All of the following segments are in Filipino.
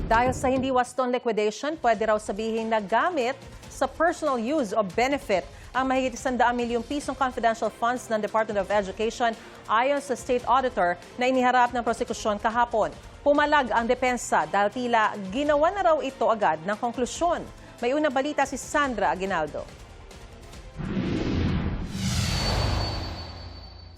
Dahil sa hindi waston liquidation, pwede raw sabihin na gamit sa personal use o benefit ang mahigit 100 milyong pisong confidential funds ng Department of Education ayon sa State Auditor na iniharap ng prosekusyon kahapon. Pumalag ang depensa dahil tila ginawa na raw ito agad ng konklusyon. May unang balita si Sandra Aguinaldo.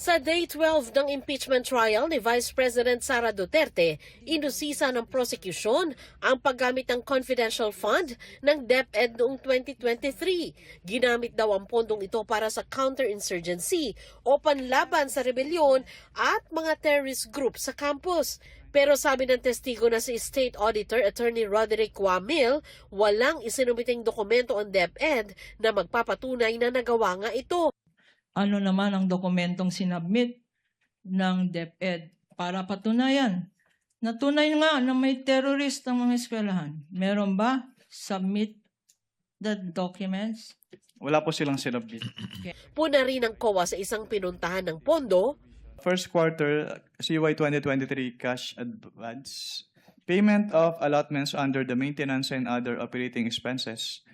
Sa Day 12 ng impeachment trial ni Vice President Sara Duterte, inusisa ng prosecution ang paggamit ng confidential fund ng DepEd noong 2023. Ginamit daw ang pondong ito para sa counterinsurgency o panlaban sa rebelyon at mga terrorist group sa campus. Pero sabi ng testigo na si State Auditor Attorney Roderick Wamil, walang isinumiting dokumento ang DepEd na magpapatunay na nagawa nga ito. Ano naman ang dokumentong sinabmit ng DepEd para patunayan na tunay nga na may terrorist ang mga eskwelahan? Meron ba? Submit the documents? Wala po silang sinabmit. Puna rin ng COA sa isang pinuntahan ng pondo. First quarter, CY 2023 cash advance. Payment of allotments under the maintenance and other operating expenses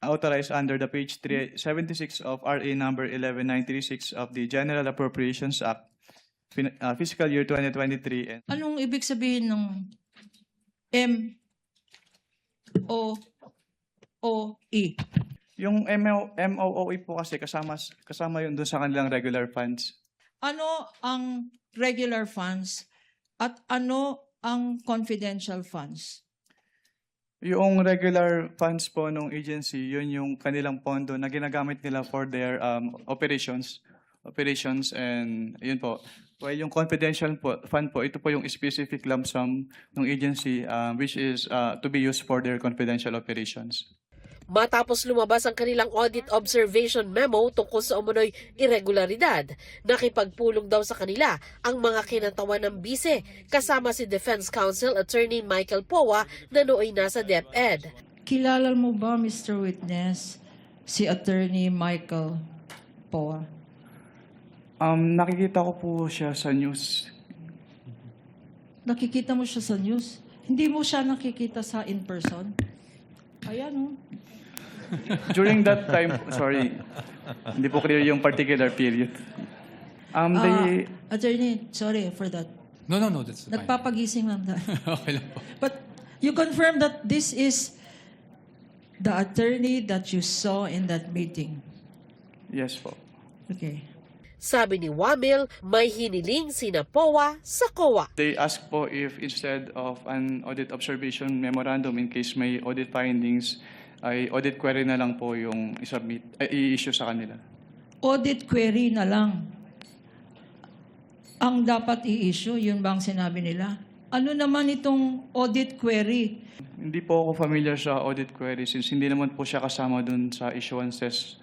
authorized under the page 376 of RA number 11936 of the General Appropriations Act, fiscal year 2023. Anong ibig sabihin ng MOOE? Yung MOOE po kasi kasama yun doon sa kanilang regular funds. Ano ang regular funds at ano ang confidential funds? Yung regular funds po ng agency, yun yung kanilang pondo na ginagamit nila for their operations and yun po. Well, yung confidential fund po, ito po yung specific lump sum ng agency which is to be used for their confidential operations. Matapos lumabas ang kanilang audit observation memo tungkol sa umunoy irregularidad, nakipagpulong daw sa kanila ang mga kinatawan ng bise, kasama si Defense Counsel Attorney Michael Powa na nooy nasa DepEd. Kilala mo ba, Mr. Witness, si Attorney Michael Powa? Nakikita ko po siya sa news. Nakikita mo siya sa news? Hindi mo siya nakikita sa in-person? Ayan, oh. During that time, sorry, hindi po clear yung particular period. Attorney, sorry for that. No, that's fine. Nagpapagising lang tayo. Okay lang po. But you confirm that this is the attorney that you saw in that meeting? Yes po. Okay. Sabi ni Wamil, may hiniling sina Powa sa COA. They ask po if instead of an audit observation memorandum in case may audit findings, ay audit query na lang po yung i-issue sa kanila. Audit query na lang ang dapat i-issue, yun ba ang sinabi nila? Ano naman itong audit query? Hindi po ako familiar sa audit query since hindi naman po siya kasama dun sa issuances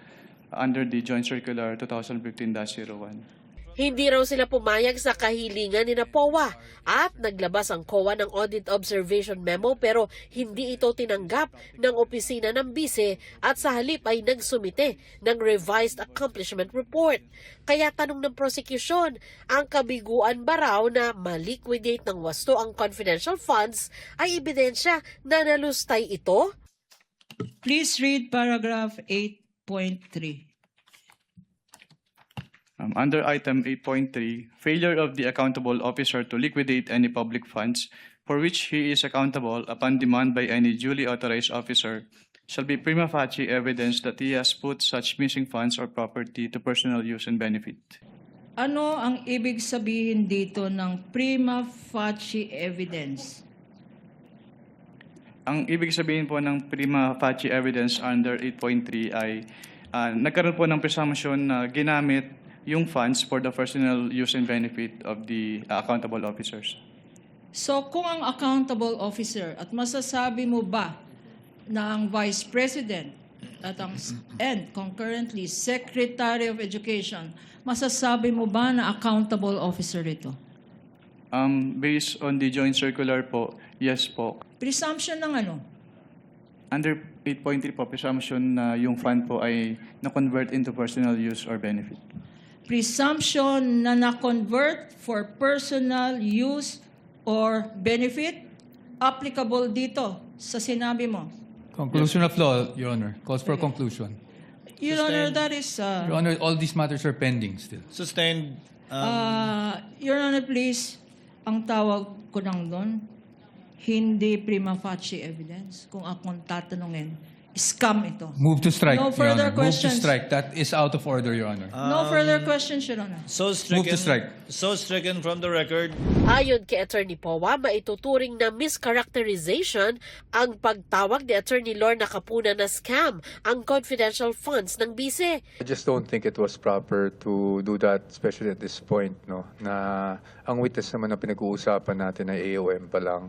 under the Joint Circular 2015-01. Hindi raw sila pumayag sa kahilingan ni Powa at naglabas ang COA ng audit observation memo pero hindi ito tinanggap ng opisina ng bise at sa halip ay nagsumite ng revised accomplishment report. Kaya tanong ng prosecution, ang kabiguan ba raw na maliquidate ng wasto ang confidential funds ay ebidensya na nalustay ito? Please read paragraph 8.3. Under item 8.3, failure of the accountable officer to liquidate any public funds for which he is accountable upon demand by any duly authorized officer shall be prima facie evidence that he has put such missing funds or property to personal use and benefit. Ano ang ibig sabihin dito ng prima facie evidence? Ang ibig sabihin po ng prima facie evidence under 8.3 ay nagkaroon po ng presumption na ginamit yung funds for the personal use and benefit of the accountable officers. So kung ang accountable officer at masasabi mo ba na ang Vice President at and concurrently Secretary of Education, masasabi mo ba na accountable officer ito? Based on the joint circular po, yes po. Presumption ng ano? Under 8.3 po, presumption na yung fund po ay na-convert into personal use or benefit. Presumption na na-convert for personal use or benefit applicable dito sa sinabi mo? Conclusion of law, Your Honor. Calls for conclusion. Your Honor, that is... Your Honor, all these matters are pending still. Sustained. Your Honor, please, ang tawag ko lang doon, hindi prima facie evidence. Kung akong tatanungin, scam ito. Move to strike, No Your further Honor. Move to questions. strike. That is out of order, Your Honor. No further questions, Your Honor. So Move to strike. stricken from the record. Ayon kay Attorney Powa, maituturing na mischaracterization ang pagtawag ni Attorney Lorna Capuna na scam ang confidential funds ng bise. I just don't think it was proper to do that, especially at this point, no? Na ang witness naman na pinag-uusapan natin ay AOM pa lang.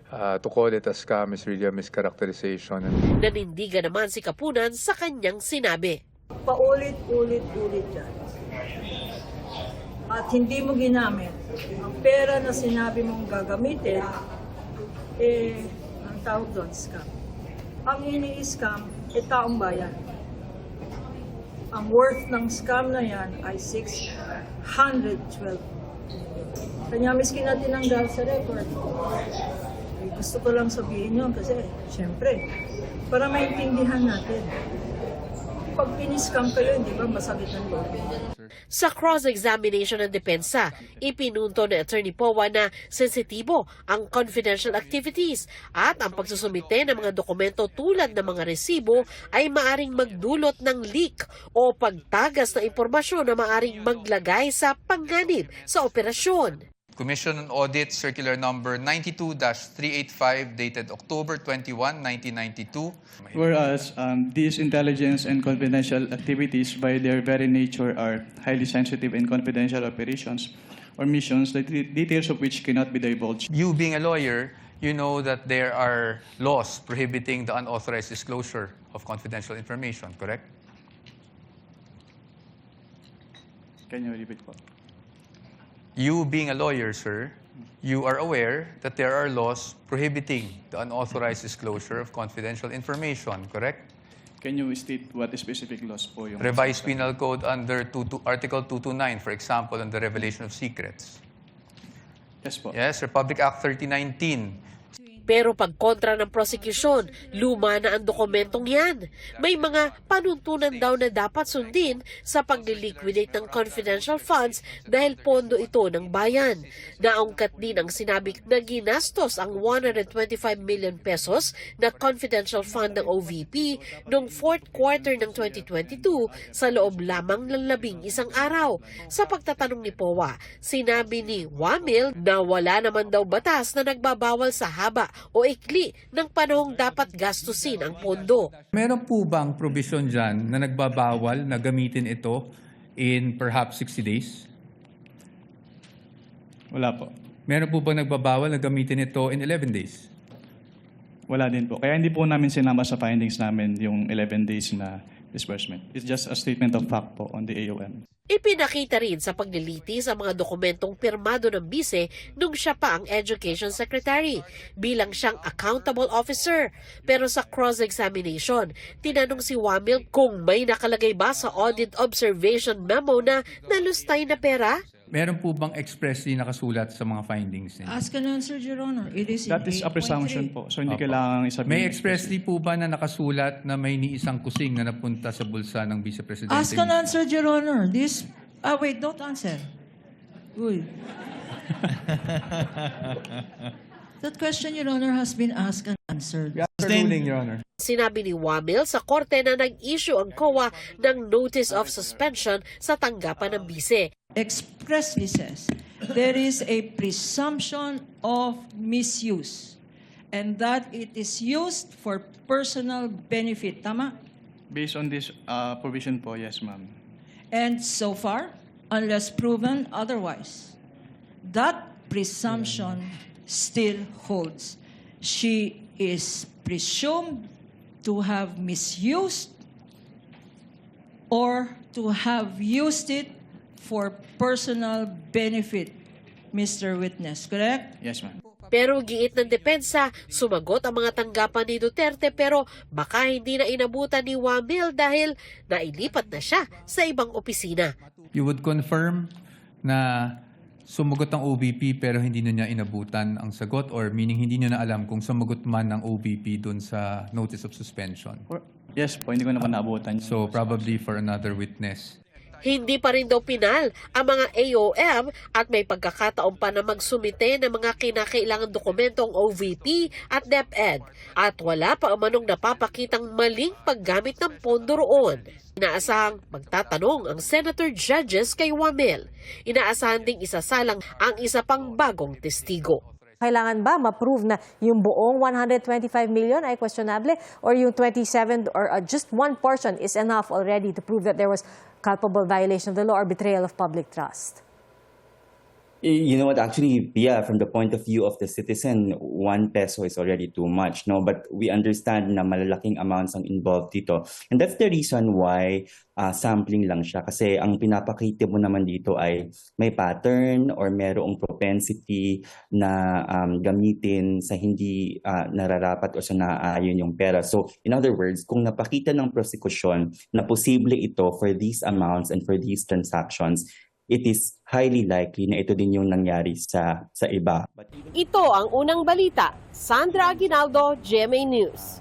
To call it a scam is really a mischaracterization. Nanindigan naman si Kapunan sa kanyang sinabi. Paulit-ulit-ulit yan. At hindi mo ginamit. Ang pera na sinabi mong gagamitin, ang tawag doon, scam. Ang ini-scam, taong bayan. Ang worth ng scam na yan ay 612. Kanya miskin na tinanggal sa record. Gusto ko lang sabihin yun kasi, syempre, para maintindihan natin. Pag piniscam kayo, hindi ba masakit ang loob? Sa cross-examination ng depensa, ipinunto ni Attorney Powa na sensitibo ang confidential activities at ang pagsusumite ng mga dokumento tulad ng mga resibo ay maaring magdulot ng leak o pagtagas ng impormasyon na maaring maglagay sa panganib sa operasyon. Commission on Audit Circular Number 92-385 dated October 21, 1992. Whereas these intelligence and confidential activities by their very nature are highly sensitive and confidential operations or missions, the details of which cannot be divulged. You being a lawyer, you know that there are laws prohibiting the unauthorized disclosure of confidential information, correct? Can you repeat po? You being a lawyer, sir, you are aware that there are laws prohibiting the unauthorized disclosure of confidential information, correct? Can you state what specific laws po yung... Revised Penal Code under Article 229, for example, on the revelation of secrets. Yes po. Yes, Republic Act 3019. Pero pagkontra ng prosecution, luma na ang dokumentong yan. May mga panuntunan daw na dapat sundin sa pag-liquidate ng confidential funds dahil pondo ito ng bayan. Naungkat din ang sinabi na ginastos ang 125 million pesos na confidential fund ng OVP noong fourth quarter ng 2022 sa loob lamang ng 11 araw. Sa pagtatanong ni Powa, sinabi ni Wamil na wala naman daw batas na nagbabawal sa haba o ikli ng panahong dapat gastusin ang pondo. Meron po bang provision dyan na nagbabawal na gamitin ito in perhaps 60 days? Wala po. Meron po bang nagbabawal na gamitin ito in 11 days? Wala din po. Kaya hindi po namin sinama sa findings namin yung 11 days na disbursement. It's just a statement of fact po on the AOM. Ipinakita rin sa paglilitis ang mga dokumentong pirmado ng bise nung siya pa ang Education Secretary bilang siyang accountable officer. Pero sa cross-examination, tinanong si Wamil kung may nakalagay ba sa audit observation memo na nalustay na pera. Meron po bang expressly nakasulat sa mga findings niya? Ask and answer, Your Honor. It is in That is a 8.3. presumption po. So hindi Opo. kailangan isabihin. May expressly po ba na nakasulat na may ni isang kusing na napunta sa bulsa ng Vice Presidente? Ask and answer, Your Honor. This... wait, don't answer. Uy. That question, Your Honor, has been asked and answered. After ruling, Your Honor. Sinabi ni Wamil sa korte na nag-issue ang COA ng Notice of Suspension sa tanggapan ng bise. Expressly says there is a presumption of misuse and that it is used for personal benefit. Tama? Based on this provision po, yes ma'am. And so far, unless proven otherwise, that presumption still holds. She is presumed to have misused or to have used it for personal benefit, Mr. Witness. Correct? Yes ma'am. Pero giit ng depensa, sumagot ang mga tanggapan ni Duterte pero baka hindi na inabutan ni Wamil dahil nailipat na siya sa ibang opisina. You would confirm na sumagot ang OVP pero hindi na niya inabutan ang sagot, or meaning hindi niya na alam kung sumagot man ng OVP dun sa notice of suspension? Yes po, hindi ko naman naabutan. So probably for another witness. Hindi pa rin daw pinal ang mga AOM at may pagkakataon pa na magsumite ng mga kinakailangang dokumentong OVP at DepEd. At wala pa umanong napapakitang maling paggamit ng pondo roon. Inaasahang magtatanong ang Senator Judges kay Wamel. Inaasahan ding isasalang ang isa pang bagong testigo. Kailangan ba ma-prove na yung buong 125 million ay questionable, or yung 27 or just one portion is enough already to prove that there was culpable violation of the law or betrayal of public trust? You know what, actually, yeah, from the point of view of the citizen, 1 peso is already too much, no? But we understand na malalaking amounts ang involved dito. And that's the reason why sampling lang siya. Kasi ang pinapakita mo naman dito ay may pattern or merong propensity na gamitin sa hindi nararapat o sa naaayon yung pera. So, in other words, kung napakita ng prosecution na posible ito for these amounts and for these transactions, it is highly likely na ito din yung nangyari sa iba. Ito ang unang balita. Sandra Aguinaldo, GMA News.